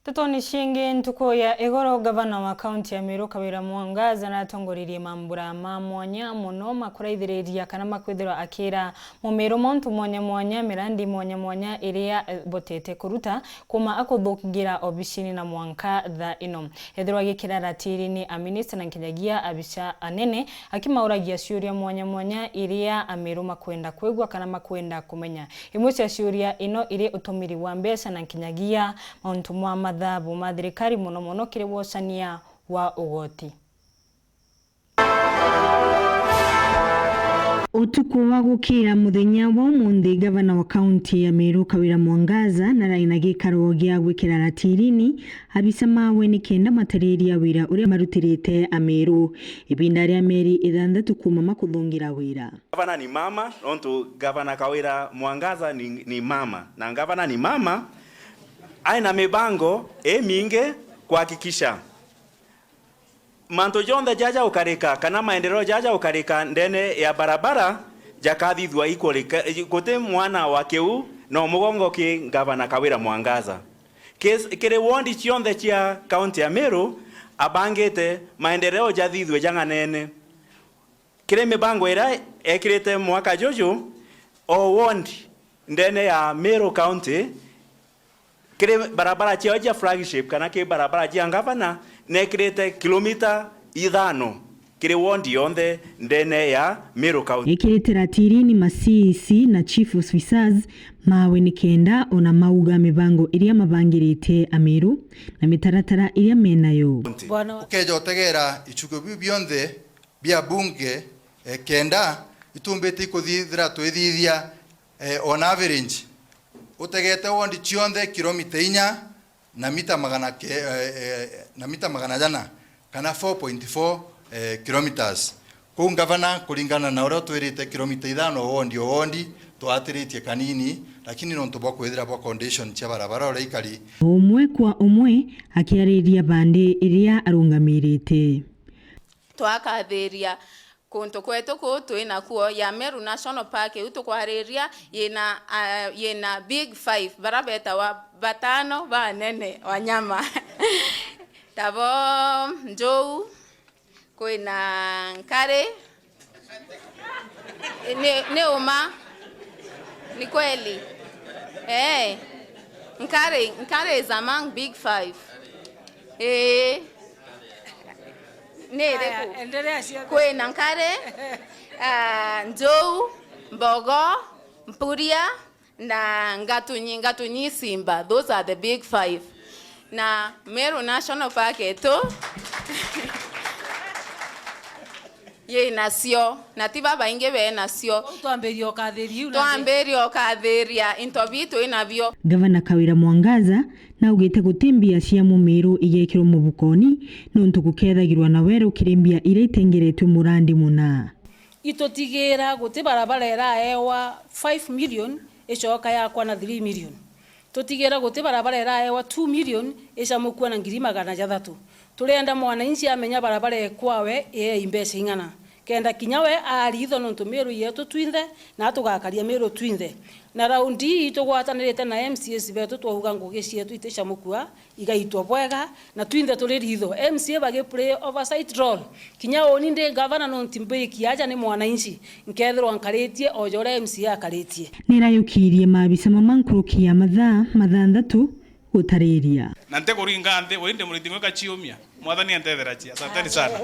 Tutoni shingi ntuko ya egoro gavana wa kaunti ya Meru KAWIRA Mwangaza na tongoririe MAAMBURA MWANYA muno makuraithiriria kana makwithirwa akira mu Meru montu mwanya mirandi mwanya iria botete kuruta kuma akuthugira obicini na mwanka tha ino ethirwa gikira LATIRINE a minister na kinyagia abica anene akimauragia ciuria mwanya iria Meru makwenda kwigwa kana makwenda kumenya imwe cia ciuria ino iri utumiri wa mbeca na kinyagia mauntu mwa mathabu ma thirikari muno kiri wocania wa ugoti. Utuku wa gukira muthenya wa umuthi gavana wa kaunti ya Meru KAWIRA Mwangaza na raina gikaro gia gwikira LATIRINE abica mawe ni kenda matariria wira uria marutirite a Meru ibinda ria meri 6 kuma makuthungira wira. Gavana ni mama, onto gavana KAWIRA Mwangaza ni mama na gavana ni mama aina mibango minge kuhakikisha manto jonde jaja ukarika kana maendeleo jaja ukarika ndene ya barabara jakathithwa ikolika kote mwana wa keu na mugongo ki gavana KAWIRA Mwangaza kire wondi chionde chia kaunti ya Meru abangete maendeleo jathithwe janganene kire mibango ira ekirete mwaka jojo o wondi ndene ya Meru County kire barabara chia flagship kana ke barabara chia gavana nekirete kilomita 5 kire wondi yonde ndene ya Meru County ekirete LATIRINE masisi na chief officers mawe ni kenda ona mauga mibango iria mabangirite a Meru na mitaratara iria menayo ukeja otegera ichuko bionthe bia bunge kenda itumbete ikuthithira twithithia on average utegete wondi chionde kilomita 4 na mita magana jana kana 4.4 kilometers ku gavana kulingana na ora twirite kilomita 5 wondi twatiritie kanini lakini no ntubwa kwithira bwa condition cia barabara ora ikari umwe kwa umwe akiariria bande iria arungamirite twakathiria kuntu kwetu kutu ina kuo ya Meru National Park utukwariria yena big 5 barabeta wa batano banene wanyama tabo njou kuina nkare neuma ni kweli nkare is among big 5 kwe nankare njou mbogo mpuria na ngatunyi simba. Those are the big 5 na Meru National Park eto ye nasio na tiba bainge be nasio tuamberio kadhiria intobito inavyo. Gavana KAWIRA Mwangaza na ugite gutimbia cia mu Meru igekirwo mu bukoni nontu gukethagirwa na weru kirimbia ire itengeretwe murandi muna itotigira guti barabara era ewa 5 million ecoka yakwa na 3 million totigira guti barabara era ewa 2 million eca mukua na 300,000 turenda mwananchi amenya barabara ekwawe imbesa ingana kenda kinyawe aritho nontu Meru yetu twinthe na tugakaria Meru twinthe na raundi itugwatanirite na MCS betu twahuga ngugi cietu itesha mukua igaitwa bwega na twinthe turi ritho MCA bage play oversight role kinyawe ni ndi governor nontu mbiki aja ni mwananchi nkethirwa nkaritie ojore MCA akaritie nirayukirie mabica mamankurukia mathandatu gutariria na nte kuringa nte wende muritingwe kachiumia mwathani antethera chia asanteni sana.